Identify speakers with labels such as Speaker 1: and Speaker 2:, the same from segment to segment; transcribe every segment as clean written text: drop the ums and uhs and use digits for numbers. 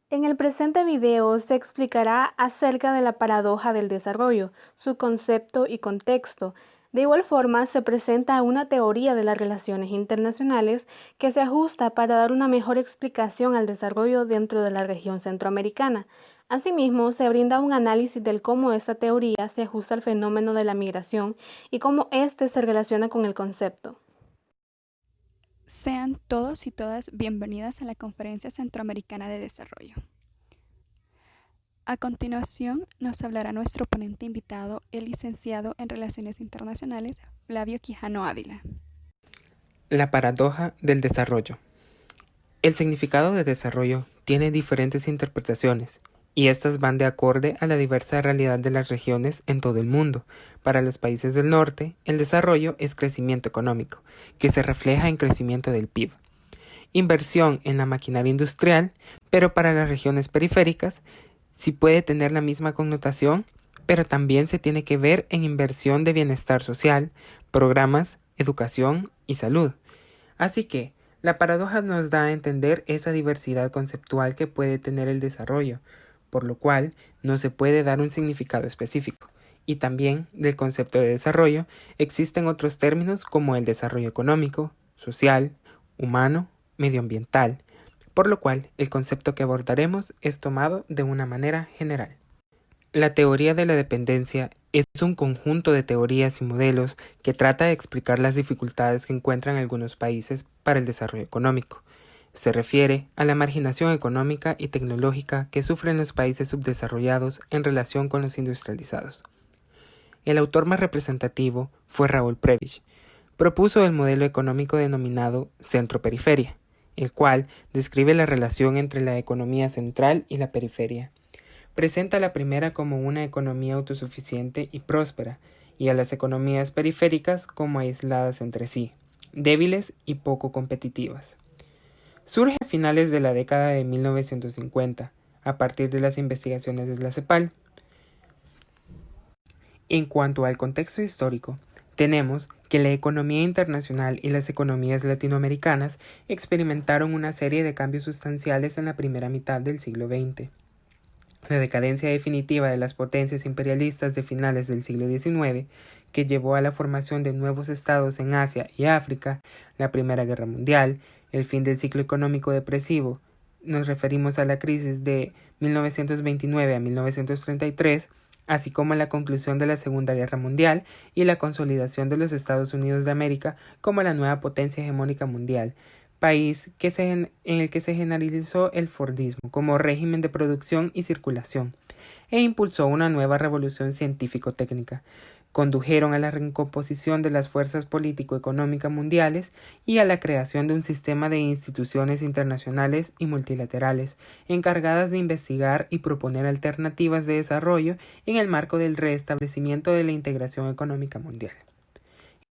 Speaker 1: En el presente video se explicará acerca de la paradoja del desarrollo, su concepto y contexto. De igual forma, se presenta una teoría de las relaciones internacionales que se ajusta para dar una mejor explicación al desarrollo dentro de la región centroamericana. Asimismo, se brinda un análisis del cómo esta teoría se ajusta al fenómeno de la migración y cómo éste se relaciona con el concepto.
Speaker 2: Sean todos y todas bienvenidas a la Conferencia Centroamericana de Desarrollo. A continuación, nos hablará nuestro ponente invitado, el licenciado en Relaciones Internacionales, Flavio Quijano Ávila.
Speaker 3: La paradoja del desarrollo. El significado de desarrollo tiene diferentes interpretaciones, y estas van de acorde a la diversa realidad de las regiones en todo el mundo. Para los países del norte, el desarrollo es crecimiento económico, que se refleja en crecimiento del PIB. Inversión en la maquinaria industrial, pero para las regiones periféricas, sí puede tener la misma connotación, pero también se tiene que ver en inversión de bienestar social, programas, educación y salud. Así que, la paradoja nos da a entender esa diversidad conceptual que puede tener el desarrollo, por lo cual no se puede dar un significado específico. Y también, del concepto de desarrollo, existen otros términos como el desarrollo económico, social, humano, medioambiental, por lo cual el concepto que abordaremos es tomado de una manera general. La teoría de la dependencia es un conjunto de teorías y modelos que trata de explicar las dificultades que encuentran algunos países para el desarrollo económico. Se refiere a la marginación económica y tecnológica que sufren los países subdesarrollados en relación con los industrializados. El autor más representativo fue Raúl Prebisch. Propuso el modelo económico denominado centro-periferia, el cual describe la relación entre la economía central y la periferia. Presenta a la primera como una economía autosuficiente y próspera, y a las economías periféricas como aisladas entre sí, débiles y poco competitivas. Surge a finales de la década de 1950, a partir de las investigaciones de la CEPAL. En cuanto al contexto histórico, tenemos que la economía internacional y las economías latinoamericanas experimentaron una serie de cambios sustanciales en la primera mitad del siglo XX. La decadencia definitiva de las potencias imperialistas de finales del siglo XIX, que llevó a la formación de nuevos estados en Asia y África, la Primera Guerra Mundial, el fin del ciclo económico depresivo, nos referimos a la crisis de 1929 a 1933, así como a la conclusión de la Segunda Guerra Mundial y la consolidación de los Estados Unidos de América como la nueva potencia hegemónica mundial, país en el que se generalizó el Fordismo como régimen de producción y circulación, e impulsó una nueva revolución científico-técnica. Condujeron a la recomposición de las fuerzas político-económicas mundiales y a la creación de un sistema de instituciones internacionales y multilaterales encargadas de investigar y proponer alternativas de desarrollo en el marco del restablecimiento de la integración económica mundial.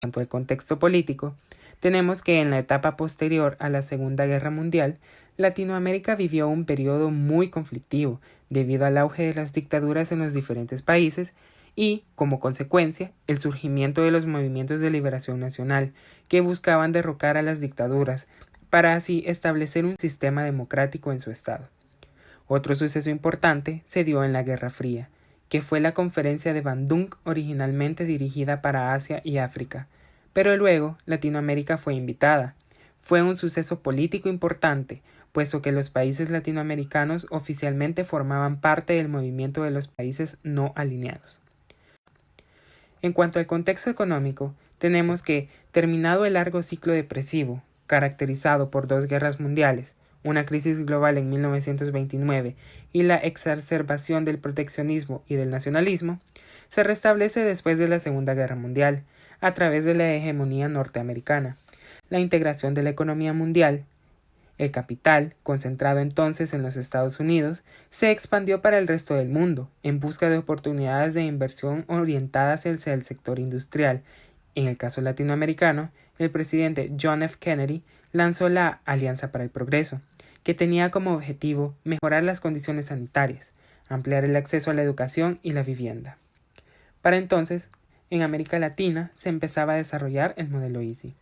Speaker 3: En cuanto al contexto político, tenemos que en la etapa posterior a la Segunda Guerra Mundial, Latinoamérica vivió un periodo muy conflictivo debido al auge de las dictaduras en los diferentes países y, como consecuencia, el surgimiento de los movimientos de liberación nacional que buscaban derrocar a las dictaduras para así establecer un sistema democrático en su estado. Otro suceso importante se dio en la Guerra Fría, que fue la Conferencia de Bandung, originalmente dirigida para Asia y África, pero luego Latinoamérica fue invitada. Fue un suceso político importante, puesto que los países latinoamericanos oficialmente formaban parte del movimiento de los países no alineados. En cuanto al contexto económico, tenemos que, terminado el largo ciclo depresivo, caracterizado por dos guerras mundiales, una crisis global en 1929 y la exacerbación del proteccionismo y del nacionalismo, se restablece después de la Segunda Guerra Mundial, a través de la hegemonía norteamericana, la integración de la economía mundial. El capital, concentrado entonces en los Estados Unidos, se expandió para el resto del mundo, en busca de oportunidades de inversión orientadas hacia el sector industrial. En el caso latinoamericano, el presidente John F. Kennedy lanzó la Alianza para el Progreso, que tenía como objetivo mejorar las condiciones sanitarias, ampliar el acceso a la educación y la vivienda. Para entonces, en América Latina se empezaba a desarrollar el modelo EASY.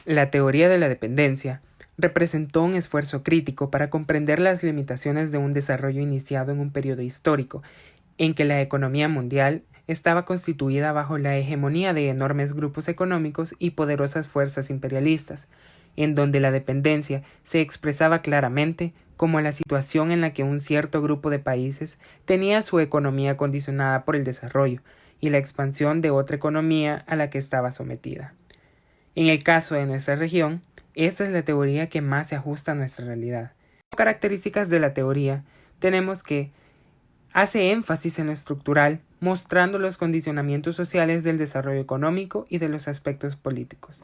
Speaker 3: La teoría de la dependencia representó un esfuerzo crítico para comprender las limitaciones de un desarrollo iniciado en un periodo histórico en que la economía mundial estaba constituida bajo la hegemonía de enormes grupos económicos y poderosas fuerzas imperialistas, en donde la dependencia se expresaba claramente como la situación en la que un cierto grupo de países tenía su economía condicionada por el desarrollo y la expansión de otra economía a la que estaba sometida. En el caso de nuestra región, esta es la teoría que más se ajusta a nuestra realidad. Como características de la teoría, tenemos que hace énfasis en lo estructural, mostrando los condicionamientos sociales del desarrollo económico y de los aspectos políticos,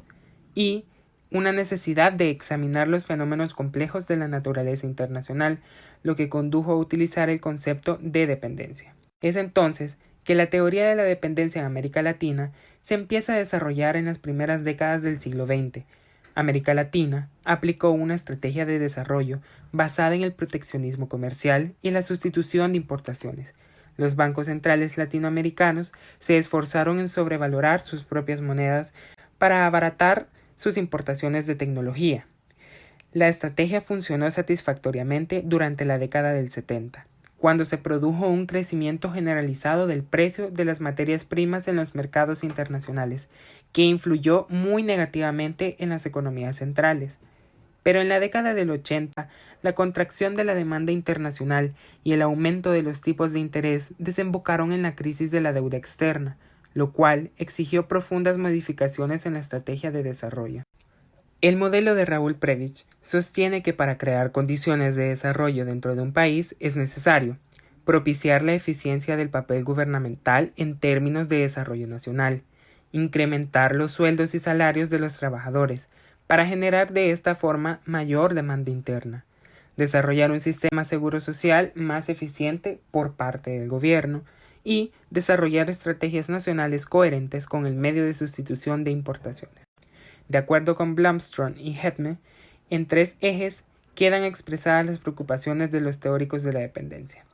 Speaker 3: y una necesidad de examinar los fenómenos complejos de la naturaleza internacional, lo que condujo a utilizar el concepto de dependencia. Es entonces que la teoría de la dependencia en América Latina se empieza a desarrollar en las primeras décadas del siglo XX. América Latina aplicó una estrategia de desarrollo basada en el proteccionismo comercial y la sustitución de importaciones. Los bancos centrales latinoamericanos se esforzaron en sobrevalorar sus propias monedas para abaratar sus importaciones de tecnología. La estrategia funcionó satisfactoriamente durante la década del 70, cuando se produjo un crecimiento generalizado del precio de las materias primas en los mercados internacionales, que influyó muy negativamente en las economías centrales. Pero en la década del 80, la contracción de la demanda internacional y el aumento de los tipos de interés desembocaron en la crisis de la deuda externa, lo cual exigió profundas modificaciones en la estrategia de desarrollo. El modelo de Raúl Prebisch sostiene que para crear condiciones de desarrollo dentro de un país es necesario propiciar la eficiencia del papel gubernamental en términos de desarrollo nacional, incrementar los sueldos y salarios de los trabajadores, para generar de esta forma mayor demanda interna, desarrollar un sistema seguro social más eficiente por parte del gobierno y desarrollar estrategias nacionales coherentes con el medio de sustitución de importaciones. De acuerdo con Blomström y Hetme, en 3 ejes quedan expresadas las preocupaciones de los teóricos de la dependencia.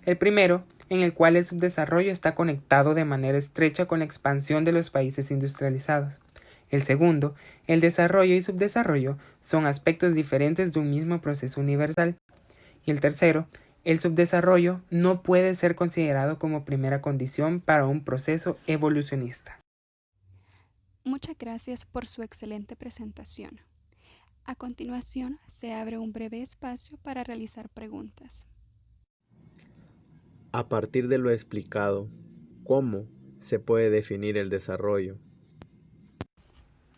Speaker 3: El primero, en el cual el subdesarrollo está conectado de manera estrecha con la expansión de los países industrializados. El segundo, el desarrollo y subdesarrollo son aspectos diferentes de un mismo proceso universal. Y el tercero, el subdesarrollo no puede ser considerado como primera condición para un proceso evolucionista.
Speaker 2: Muchas gracias por su excelente presentación. A continuación, se abre un breve espacio para realizar preguntas.
Speaker 4: A partir de lo explicado, ¿cómo se puede definir el desarrollo?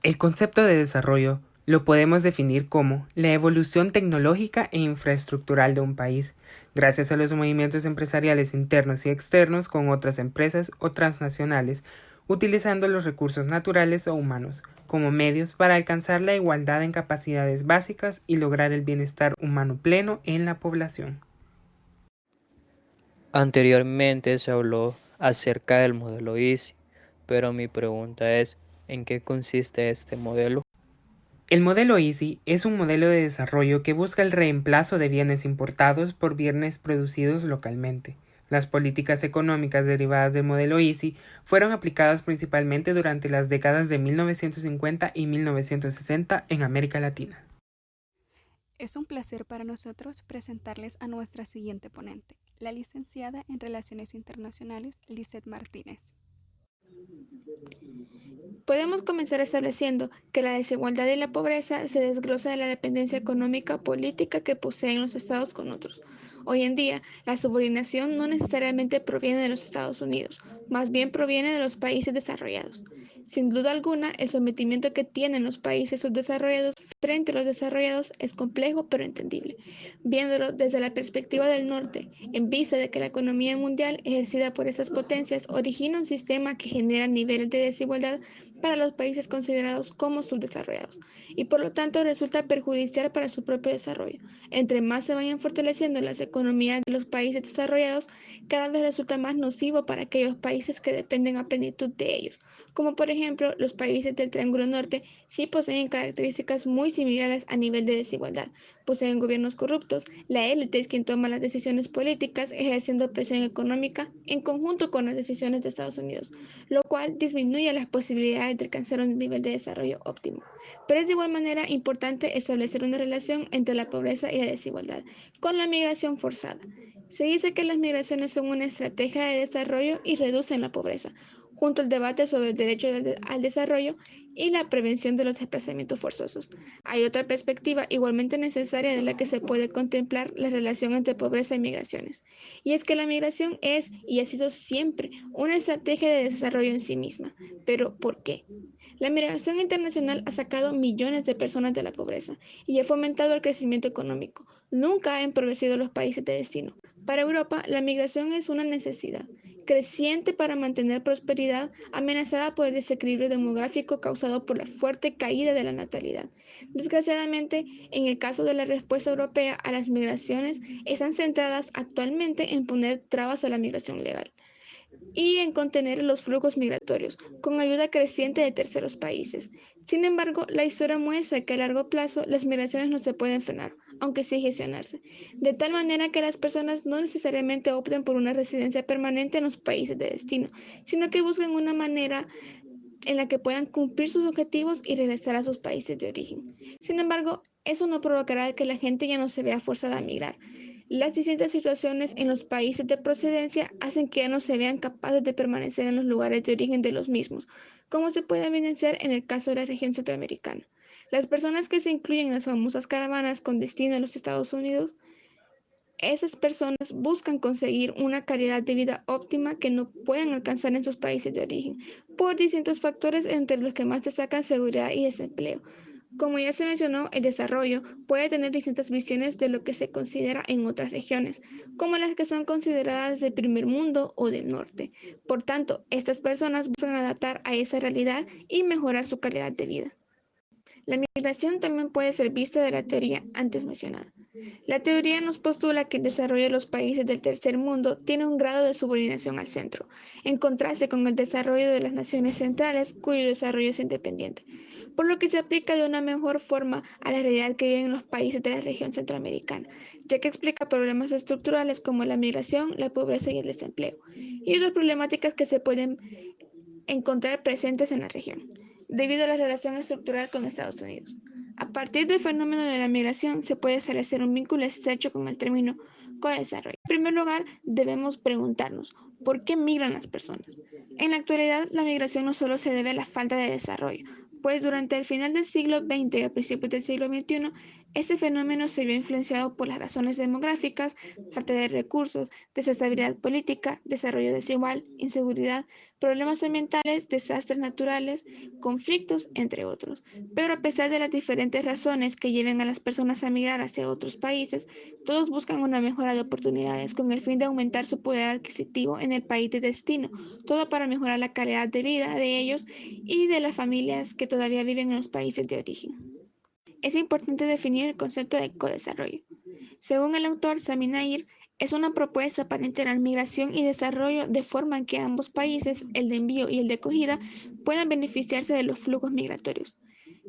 Speaker 3: El concepto de desarrollo lo podemos definir como la evolución tecnológica e infraestructural de un país, gracias a los movimientos empresariales internos y externos con otras empresas o transnacionales, utilizando los recursos naturales o humanos como medios para alcanzar la igualdad en capacidades básicas y lograr el bienestar humano pleno en la población.
Speaker 5: Anteriormente se habló acerca del modelo EASY, pero mi pregunta es, ¿en qué consiste este modelo?
Speaker 3: El modelo EASY es un modelo de desarrollo que busca el reemplazo de bienes importados por bienes producidos localmente. Las políticas económicas derivadas del modelo EASY fueron aplicadas principalmente durante las décadas de 1950 y 1960 en América Latina.
Speaker 2: Es un placer para nosotros presentarles a nuestra siguiente ponente, la licenciada en Relaciones Internacionales, Lizeth Martínez.
Speaker 6: Podemos comenzar estableciendo que la desigualdad y la pobreza se desglosa de la dependencia económica política que poseen los estados con otros. Hoy en día, la subordinación no necesariamente proviene de los Estados Unidos, más bien proviene de los países desarrollados. Sin duda alguna, el sometimiento que tienen los países subdesarrollados frente a los desarrollados es complejo pero entendible. Viéndolo desde la perspectiva del norte, en vista de que la economía mundial ejercida por estas potencias origina un sistema que genera niveles de desigualdad para los países considerados como subdesarrollados y por lo tanto resulta perjudicial para su propio desarrollo. Entre más se vayan fortaleciendo las economías de los países desarrollados, cada vez resulta más nocivo para aquellos países que dependen a plenitud de ellos, como por ejemplo los países del Triángulo Norte sí poseen características muy similares a nivel de desigualdad. Poseen gobiernos corruptos, la élite es quien toma las decisiones políticas ejerciendo presión económica en conjunto con las decisiones de Estados Unidos, lo cual disminuye las posibilidades de alcanzar un nivel de desarrollo óptimo. Pero es de igual manera importante establecer una relación entre la pobreza y la desigualdad, con la migración forzada. Se dice que las migraciones son una estrategia de desarrollo y reducen la pobreza, junto al debate sobre el derecho al desarrollo y la prevención de los desplazamientos forzosos. Hay otra perspectiva igualmente necesaria de la que se puede contemplar la relación entre pobreza y migraciones, y es que la migración es y ha sido siempre una estrategia de desarrollo en sí misma. ¿Pero por qué? La migración internacional ha sacado millones de personas de la pobreza y ha fomentado el crecimiento económico. Nunca ha empobrecido los países de destino. Para Europa, la migración es una necesidad creciente para mantener prosperidad amenazada por el desequilibrio demográfico causado por la fuerte caída de la natalidad. Desgraciadamente, en el caso de la respuesta europea a las migraciones, están centradas actualmente en poner trabas a la migración legal y en contener los flujos migratorios, con ayuda creciente de terceros países. Sin embargo, la historia muestra que a largo plazo las migraciones no se pueden frenar, aunque sí gestionarse, de tal manera que las personas no necesariamente opten por una residencia permanente en los países de destino, sino que busquen una manera en la que puedan cumplir sus objetivos y regresar a sus países de origen. Sin embargo, eso no provocará que la gente ya no se vea forzada a migrar. Las distintas situaciones en los países de procedencia hacen que ya no se vean capaces de permanecer en los lugares de origen de los mismos, como se puede evidenciar en el caso de la región centroamericana. Las personas que se incluyen en las famosas caravanas con destino a los Estados Unidos, esas personas buscan conseguir una calidad de vida óptima que no pueden alcanzar en sus países de origen, por distintos factores entre los que más destacan seguridad y desempleo. Como ya se mencionó, el desarrollo puede tener distintas visiones de lo que se considera en otras regiones, como las que son consideradas del primer mundo o del norte. Por tanto, estas personas buscan adaptar a esa realidad y mejorar su calidad de vida. La migración también puede ser vista de la teoría antes mencionada. La teoría nos postula que el desarrollo de los países del tercer mundo tiene un grado de subordinación al centro, en contraste con el desarrollo de las naciones centrales, cuyo desarrollo es independiente, por lo que se aplica de una mejor forma a la realidad que viven los países de la región centroamericana, ya que explica problemas estructurales como la migración, la pobreza y el desempleo, y otras problemáticas que se pueden encontrar presentes en la región, debido a la relación estructural con Estados Unidos. A partir del fenómeno de la migración se puede establecer un vínculo estrecho con el término co-desarrollo. En primer lugar, debemos preguntarnos, ¿por qué migran las personas? En la actualidad, la migración no solo se debe a la falta de desarrollo, pues durante el final del siglo XX y a principios del siglo XXI, este fenómeno se vio influenciado por las razones demográficas, falta de recursos, desestabilidad política, desarrollo desigual, inseguridad, problemas ambientales, desastres naturales, conflictos, entre otros. Pero a pesar de las diferentes razones que lleven a las personas a migrar hacia otros países, todos buscan una mejora de oportunidades con el fin de aumentar su poder adquisitivo en el país de destino, todo para mejorar la calidad de vida de ellos y de las familias que todavía viven en los países de origen. Es importante definir el concepto de codesarrollo. Según el autor Sami Nair, es una propuesta para integrar migración y desarrollo de forma que ambos países, el de envío y el de acogida, puedan beneficiarse de los flujos migratorios.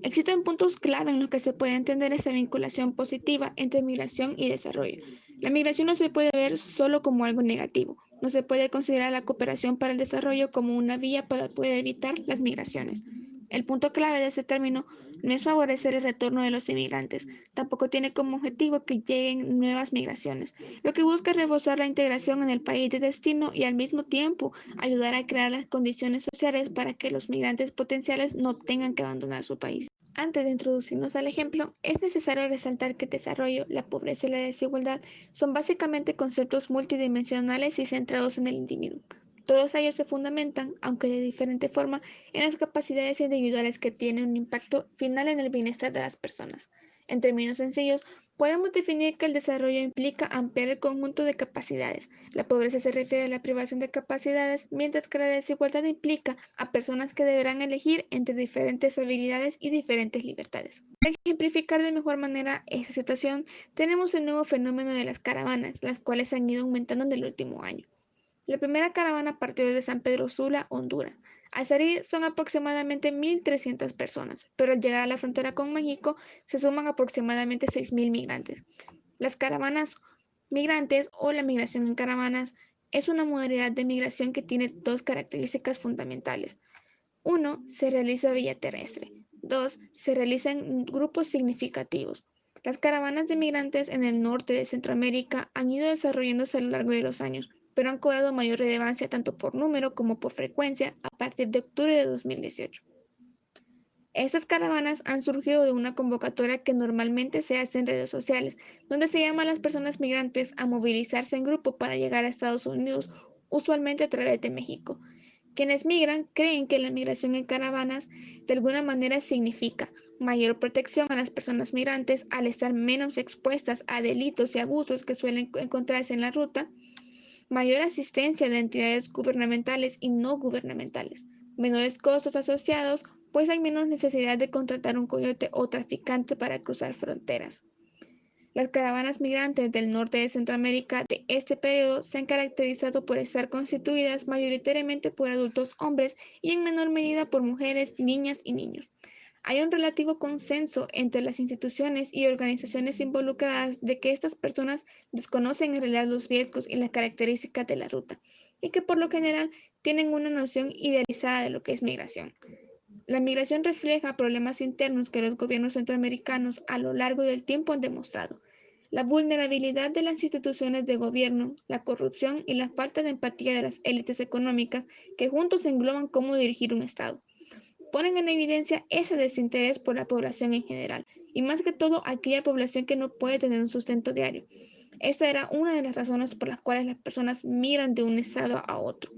Speaker 6: Existen puntos clave en los que se puede entender esa vinculación positiva entre migración y desarrollo. La migración no se puede ver solo como algo negativo. No se puede considerar la cooperación para el desarrollo como una vía para poder evitar las migraciones. El punto clave de ese término no es favorecer el retorno de los inmigrantes, tampoco tiene como objetivo que lleguen nuevas migraciones. Lo que busca es reforzar la integración en el país de destino y al mismo tiempo ayudar a crear las condiciones sociales para que los migrantes potenciales no tengan que abandonar su país. Antes de introducirnos al ejemplo, es necesario resaltar que el desarrollo, la pobreza y la desigualdad son básicamente conceptos multidimensionales y centrados en el individuo. Todos ellos se fundamentan, aunque de diferente forma, en las capacidades individuales que tienen un impacto final en el bienestar de las personas. En términos sencillos, podemos definir que el desarrollo implica ampliar el conjunto de capacidades. La pobreza se refiere a la privación de capacidades, mientras que la desigualdad implica a personas que deberán elegir entre diferentes habilidades y diferentes libertades. Para ejemplificar de mejor manera esta situación, tenemos el nuevo fenómeno de las caravanas, las cuales han ido aumentando en el último año. La primera caravana partió desde San Pedro Sula, Honduras. Al salir son aproximadamente 1.300 personas, pero al llegar a la frontera con México se suman aproximadamente 6.000 migrantes. Las caravanas migrantes o la migración en caravanas es una modalidad de migración que tiene dos características fundamentales. Uno, se realiza vía terrestre. Dos, se realiza en grupos significativos. Las caravanas de migrantes en el norte de Centroamérica han ido desarrollándose a lo largo de los años, pero han cobrado mayor relevancia tanto por número como por frecuencia a partir de octubre de 2018. Estas caravanas han surgido de una convocatoria que normalmente se hace en redes sociales, donde se llama a las personas migrantes a movilizarse en grupo para llegar a Estados Unidos, usualmente a través de México. Quienes migran creen que la migración en caravanas de alguna manera significa mayor protección a las personas migrantes al estar menos expuestas a delitos y abusos que suelen encontrarse en la ruta, mayor asistencia de entidades gubernamentales y no gubernamentales, menores costos asociados, pues hay menos necesidad de contratar un coyote o traficante para cruzar fronteras. Las caravanas migrantes del norte de Centroamérica de este periodo se han caracterizado por estar constituidas mayoritariamente por adultos hombres y en menor medida por mujeres, niñas y niños. Hay un relativo consenso entre las instituciones y organizaciones involucradas de que estas personas desconocen en realidad los riesgos y las características de la ruta y que por lo general tienen una noción idealizada de lo que es migración. La migración refleja problemas internos que los gobiernos centroamericanos a lo largo del tiempo han demostrado. La vulnerabilidad de las instituciones de gobierno, la corrupción y la falta de empatía de las élites económicas que juntos engloban cómo dirigir un Estado ponen en evidencia ese desinterés por la población en general, y más que todo aquella población que no puede tener un sustento diario. Esta era una de las razones por las cuales las personas migran de un estado a otro.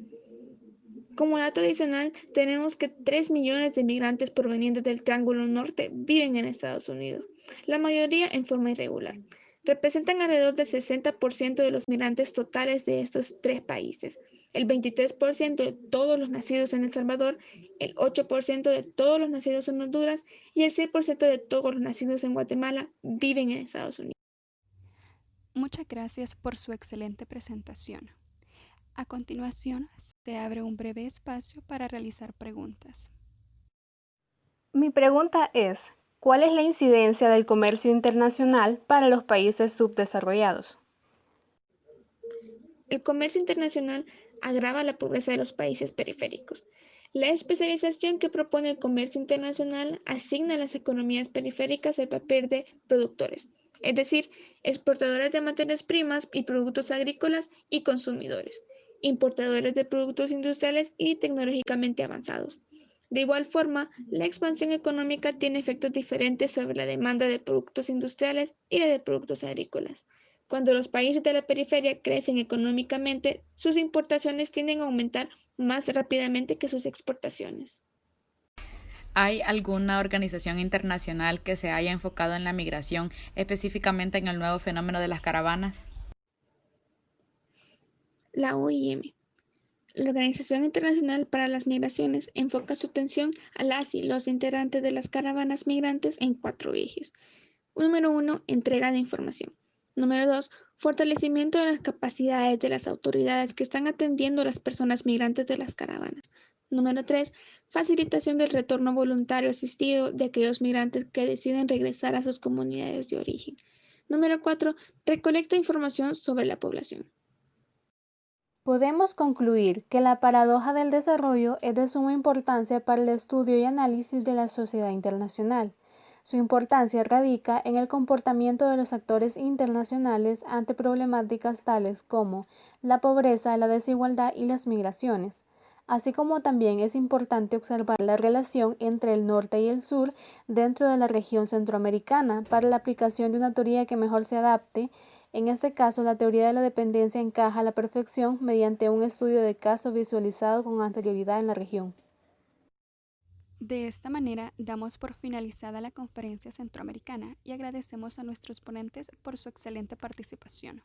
Speaker 6: Como dato adicional, tenemos que 3 millones de migrantes provenientes del Triángulo Norte viven en Estados Unidos, la mayoría en forma irregular. Representan alrededor del 60% de los migrantes totales de estos tres países, el 23% de todos los nacidos en El Salvador, el 8% de todos los nacidos en Honduras y el 6% de todos los nacidos en Guatemala viven en Estados Unidos.
Speaker 2: Muchas gracias por su excelente presentación. A continuación, se abre un breve espacio para realizar preguntas.
Speaker 1: Mi pregunta es, ¿cuál es la incidencia del comercio internacional para los países subdesarrollados?
Speaker 6: El comercio internacional agrava la pobreza de los países periféricos. La especialización que propone el comercio internacional asigna a las economías periféricas el papel de productores, es decir, exportadores de materias primas y productos agrícolas y consumidores, importadores de productos industriales y tecnológicamente avanzados. De igual forma, la expansión económica tiene efectos diferentes sobre la demanda de productos industriales y la de productos agrícolas. Cuando los países de la periferia crecen económicamente, sus importaciones tienden a aumentar más rápidamente que sus exportaciones.
Speaker 7: ¿Hay alguna organización internacional que se haya enfocado en la migración, específicamente en el nuevo fenómeno de las caravanas?
Speaker 6: La OIM, la Organización Internacional para las Migraciones, enfoca su atención a las y los integrantes de las caravanas migrantes en cuatro ejes. Número 1. Entrega de información. Número 2. Fortalecimiento de las capacidades de las autoridades que están atendiendo a las personas migrantes de las caravanas. Número 3. Facilitación del retorno voluntario asistido de aquellos migrantes que deciden regresar a sus comunidades de origen. Número 4. Recolecta información sobre la población.
Speaker 1: Podemos concluir que la paradoja del desarrollo es de suma importancia para el estudio y análisis de la sociedad internacional. Su importancia radica en el comportamiento de los actores internacionales ante problemáticas tales como la pobreza, la desigualdad y las migraciones, así como también es importante observar la relación entre el norte y el sur dentro de la región centroamericana para la aplicación de una teoría que mejor se adapte. En este caso, la teoría de la dependencia encaja a la perfección mediante un estudio de caso visualizado con anterioridad en la región.
Speaker 2: De esta manera, damos por finalizada la conferencia centroamericana y agradecemos a nuestros ponentes por su excelente participación.